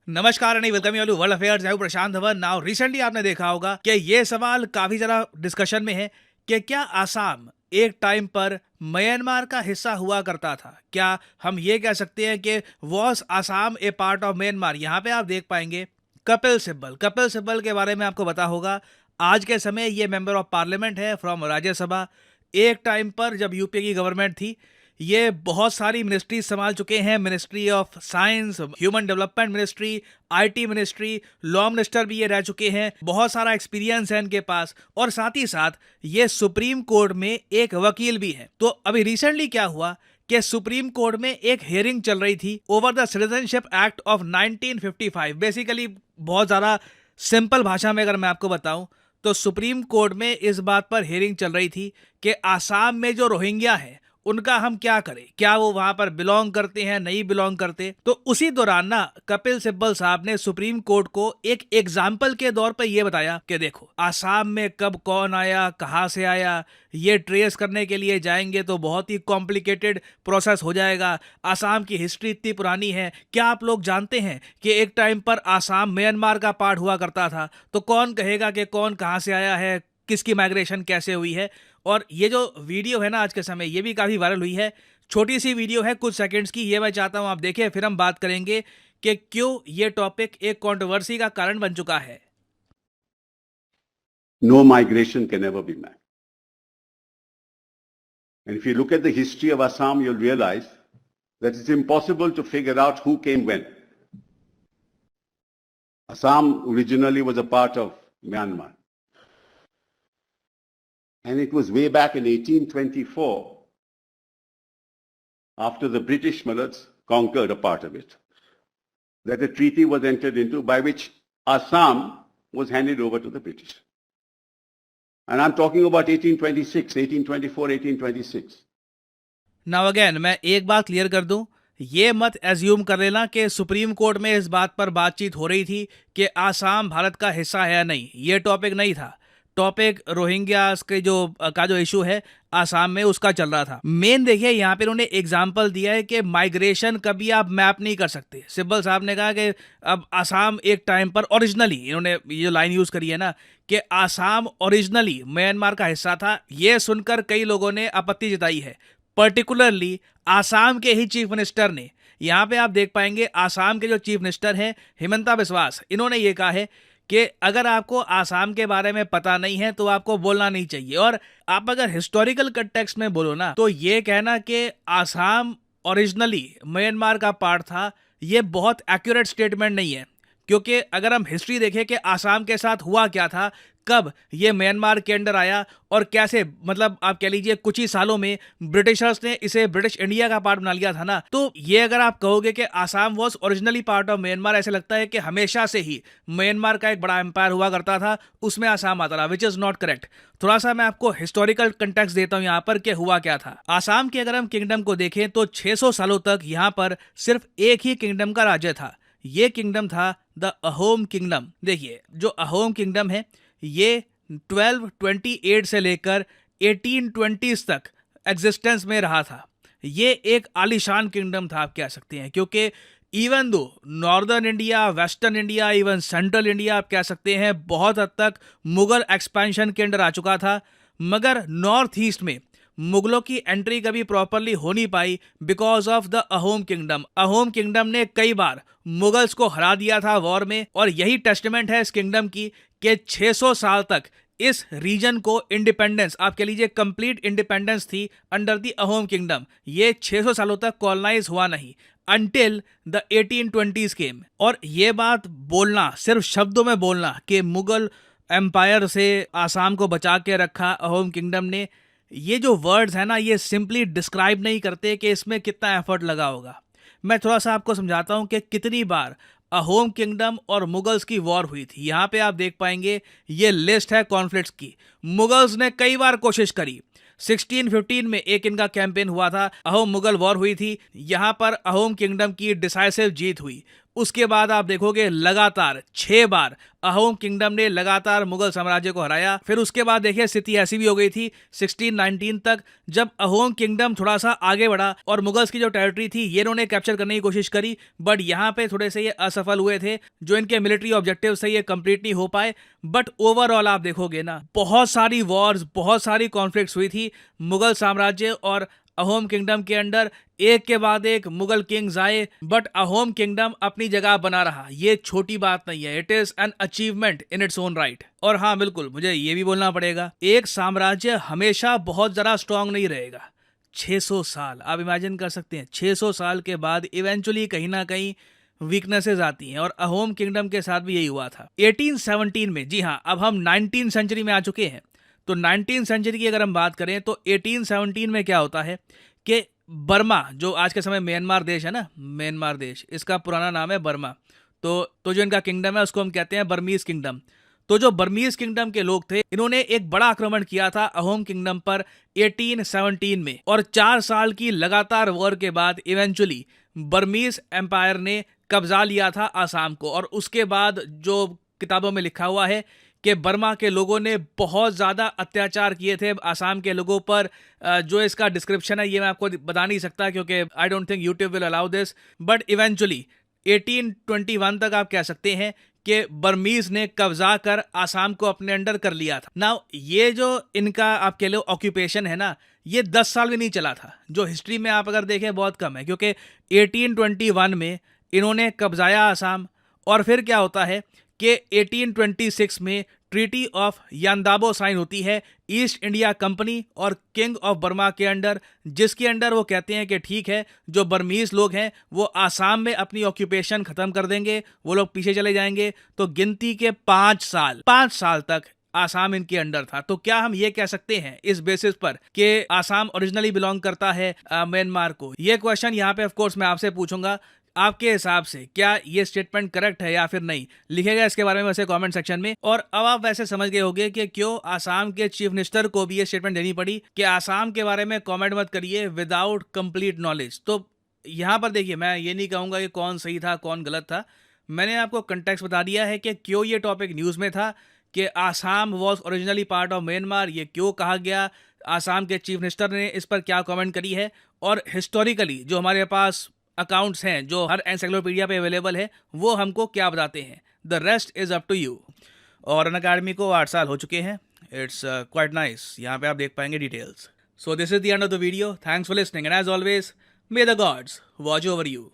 नमस्कार and welcome you world affairs. मैं हूं प्रशांत धवन। नाउ रिसेंटली आपने देखा होगा कि ये सवाल काफी ज्यादा डिस्कशन में है कि क्या आसाम एक टाइम पर म्यांमार का हिस्सा हुआ करता था। क्या हम ये कह सकते हैं कि was Assam A part of Myanmar. यहाँ पे आप देख पाएंगे कपिल सिब्बल के बारे में आपको पता होगा। आज के समय ये मेंबर ऑफ पार्लियामेंट है फ्रॉम राज्यसभा। एक टाइम पर जब यूपीए की गवर्नमेंट थी, ये बहुत सारी मिनिस्ट्री संभाल चुके हैं। Ministry of science, human development ministry, IT ministry, law minister भी ये रह चुके हैं। बहुत सारा एक्सपीरियंस है इनके पास और साथ ही साथ ये सुप्रीम कोर्ट में एक वकील भी है। तो अभी रिसेंटली क्या हुआ कि सुप्रीम कोर्ट में एक हियरिंग चल रही थी over the citizenship act of 1955। Basically बहुत ज़्यादा सिंपल भाषा में अगर मैं आपको बताऊं तो सुप्रीम कोर्ट में इस बात पर हियरिंग चल रही थी कि आसाम में जो रोहिंग्या है उनका हम क्या करें, क्या वो वहां पर बिलोंग करते हैं, नहीं बिलोंग करते। तो उसी दौरान ना कपिल सिब्बल साहब ने सुप्रीम कोर्ट को एक एग्जाम्पल के तौर पर यह बताया कि देखो आसाम में कब कौन आया, कहां से आया, ये ट्रेस करने के लिए जाएंगे तो बहुत ही कॉम्प्लिकेटेड प्रोसेस हो जाएगा। आसाम की हिस्ट्री इतनी पुरानी है। क्या आप लोग जानते हैं कि एक टाइम पर आसाम म्यांमार का पार्ट हुआ करता था। तो कौन कहेगा कि कौन कहां से आया है, किसकी माइग्रेशन कैसे हुई है। और ये जो वीडियो है ना आज के समय, ये भी काफ़ी वायरल हुई है। छोटी सी वीडियो है, कुछ सेकंड्स की। ये मैं चाहता हूं आप देखें, फिर हम बात करेंगे कि क्यों ये टॉपिक एक कंट्रोवर्सी का कारण बन चुका है। No migration can ever be met. And if you look at the history of Assam, you'll realize that it's impossible to figure out who came when. Assam originally was a part of Myanmar. And it was way back in 1824, after the British Mullahs conquered a part of it, that a treaty was entered into by which Assam was handed over to the British. And I'm talking about 1826, 1824, 1826. Now again मैं एक बात clear कर दूं, ये मत assume कर लेना कि सुप्रीम कोर्ट में इस बात पर बातचीत हो रही थी कि आसाम भारत का हिस्सा है या नहीं। ये टॉपिक नहीं था। टॉपिक रोहिंग्यास के जो इशू है आसाम में, उसका चल रहा था। मेन देखिए यहाँ पे उन्होंने एग्जाम्पल दिया है कि माइग्रेशन कभी आप मैप नहीं कर सकते। सिब्बल साहब ने कहा कि अब आसाम एक टाइम पर ओरिजिनली, इन्होंने ये जो लाइन यूज करी है ना कि आसाम ओरिजिनली म्यांमार का हिस्सा था, ये सुनकर कई लोगों ने आपत्ति जताई है। पर्टिकुलरली आसाम के ही चीफ मिनिस्टर ने। यहाँ पे आप देख पाएंगे आसाम के जो चीफ मिनिस्टर हैं हिमंता बिस्वास, इन्होंने ये कहा है कि अगर आपको आसाम के बारे में पता नहीं है तो आपको बोलना नहीं चाहिए। और आप अगर हिस्टोरिकल कंटेक्स्ट में बोलो ना तो ये कहना कि आसाम ओरिजिनली म्यांमार का पार्ट था, ये बहुत एक्यूरेट स्टेटमेंट नहीं है। क्योंकि अगर हम हिस्ट्री देखें कि आसाम के साथ हुआ क्या था, कब ये म्यांमार के अंडर आया और कैसे, मतलब आप कह लीजिए कुछ ही सालों में ब्रिटिशर्स ने इसे ब्रिटिश इंडिया का पार्ट बना लिया था ना। तो ये अगर आप कहोगे कि Assam was originally part of Myanmar, ऐसे लगता है कि हमेशा से ही म्यांमार का एक बड़ा एम्पायर हुआ करता था, उसमें आसाम आता रहा, विच इज नॉट करेक्ट। थोड़ा सा मैं आपको हिस्टोरिकल कंटेक्स्ट देता हूं यहाँ पर कि हुआ क्या था। आसाम के अगर हम किंगडम को देखें तो 600 सालों तक यहाँ पर सिर्फ एक ही किंगडम का राज्य था। ये किंगडम था द अहोम किंगडम। देखिए जो अहोम किंगडम है ये 1228 से लेकर 1820 तक एग्जिस्टेंस में रहा था। ये एक आलीशान किंगडम था आप कह सकते हैं, क्योंकि even though northern India, western India, even central India आप कह सकते हैं बहुत हद तक मुगल एक्सपेंशन के अंडर आ चुका था, मगर नॉर्थ ईस्ट में मुगलों की एंट्री कभी प्रॉपरली हो नहीं पाई because of the Ahom kingdom. Ahom kingdom ने कई बार मुगल्स को हरा दिया था वॉर में, और यही टेस्टमेंट है इस किंगडम की कि 600 साल तक इस रीजन को इंडिपेंडेंस, आप कह लीजिए कंप्लीट इंडिपेंडेंस थी अंडर द अहोम किंगडम। ये 600 सालों तक कॉलोनाइज हुआ नहीं अंटिल द 1820s केम। और ये बात बोलना, सिर्फ शब्दों में बोलना कि मुगल एम्पायर से आसाम को बचा के रखा अहोम किंगडम ने, ये जो वर्ड्स है ना ये सिंपली डिस्क्राइब नहीं करते कि इसमें कितना एफर्ट लगा होगा। मैं थोड़ा सा आपको समझाता हूं कि कितनी बार अहोम किंगडम और मुगल्स की वॉर हुई थी। यहाँ पे आप देख पाएंगे ये लिस्ट है कॉन्फ्लिक्ट्स की। मुगल्स ने कई बार कोशिश करी। 1615 में एक इनका कैंपेन हुआ था, अहोम मुगल वॉर हुई थी। यहाँ पर अहोम किंगडम की डिसाइसिव जीत हुई। उसके बाद आप देखोगे लगातार 6 बार अहोम किंगडम ने लगातार मुगल साम्राज्य को हराया। फिर उसके बाद देखिए स्थिति ऐसी भी हो गई थी 1619 तक, जब अहोम किंगडम थोड़ा सा आगे बढ़ा और मुगल्स की जो टेरिटरी थी ये इन्होंने कैप्चर करने की कोशिश करी, बट यहाँ पे थोड़े से ये असफल हुए थे। जो इनके मिलिट्री ऑब्जेक्टिव से ये कंप्लीट नहीं हो पाए। बट ओवरऑल आप देखोगे ना, बहुत सारी वॉर्स, बहुत सारी कॉन्फ्लिक्ट्स हुई थी मुगल साम्राज्य और अहोम किंगडम के अंडर। एक के बाद एक मुगल किंग्स आए, बट अहोम किंगडम अपनी जगह बना रहा। ये छोटी बात नहीं है, it is an achievement in its own right. और हाँ बिल्कुल, मुझे ये भी बोलना पड़ेगा, एक साम्राज्य हमेशा बहुत ज्यादा स्ट्रांग नहीं रहेगा। 600 साल आप इमेजिन कर सकते हैं, 600 साल के बाद इवेंचुअली कहीं ना कहीं वीकनेसेस आती हैं, और अहोम किंगडम के साथ भी यही हुआ था 1817 में। जी हाँ, अब हम 19th सेंचुरी में आ चुके हैं। तो 19th सेंचुरी की अगर हम बात करें तो 1817 में क्या होता है कि बर्मा, जो आज के समय म्यांमार देश है ना, म्यांमार देश, इसका पुराना नाम है बर्मा। तो जो इनका किंगडम है उसको हम कहते हैं बर्मीज किंगडम। तो जो बर्मीज किंगडम के लोग थे, इन्होंने एक बड़ा आक्रमण किया था अहोम किंगडम पर 1817 में, और 4 साल की लगातार वॉर के बाद इवेंचुअली बर्मीज एम्पायर ने कब्जा लिया था आसाम को। और उसके बाद जो किताबों में लिखा हुआ है कि बर्मा के लोगों ने बहुत ज़्यादा अत्याचार किए थे आसाम के लोगों पर। जो इसका डिस्क्रिप्शन है ये मैं आपको बता नहीं सकता, क्योंकि I don't think YouTube will allow this. But eventually 1821 तक आप कह सकते हैं कि बर्मीज ने कब्जा कर आसाम को अपने अंडर कर लिया था। नाउ ये जो इनका आप कह लो ऑक्यूपेशन है ना, ये 10 साल भी नहीं चला था। जो हिस्ट्री में आप अगर देखें बहुत कम है, क्योंकि 1821 में इन्होंने कब्जाया आसाम, और फिर क्या होता है कि 1826 में ट्रीटी ऑफ यांदाबो साइन होती है ईस्ट इंडिया कंपनी और किंग ऑफ बर्मा के अंडर, जिसके अंडर वो कहते हैं कि ठीक है, जो बर्मीज लोग हैं वो आसाम में अपनी ऑक्यूपेशन खत्म कर देंगे, वो लोग पीछे चले जाएंगे। तो गिनती के 5 साल तक आसाम इनके अंडर था। तो क्या हम ये कह सकते हैं इस बेसिस पर कि आसाम ओरिजिनली बिलोंग करता है म्यांमार को? ये क्वेश्चन यहाँ पे ऑफ कोर्स मैं आपसे पूछूंगा। आपके हिसाब से क्या ये स्टेटमेंट करेक्ट है या फिर नहीं, लिखेगा इसके बारे में वैसे कमेंट सेक्शन में। और अब आप वैसे समझ गए होंगे कि क्यों आसाम के चीफ मिनिस्टर को भी ये स्टेटमेंट देनी पड़ी कि आसाम के बारे में कमेंट मत करिए विदाउट कंप्लीट नॉलेज। तो यहाँ पर देखिए, मैं ये नहीं कहूँगा कि कौन सही था कौन गलत था, मैंने आपको कंटेक्स्ट बता दिया है कि क्यों ये टॉपिक न्यूज़ में था, कि Assam was originally part of Myanmar, ये क्यों कहा गया, आसाम के चीफ मिनिस्टर ने इस पर क्या कमेंट करी है, और हिस्टोरिकली जो हमारे पास अकाउंट्स हैं जो हर एनसाइक्लोपीडिया पे अवेलेबल है वो हमको क्या बताते हैं। The rest is up to you. और अनअकैडमी को 8 साल हो चुके हैं, इट्स क्वाइट नाइस। यहाँ पे आप देख पाएंगे details. So this is the end of the video, thanks for listening and as always may the gods watch over you.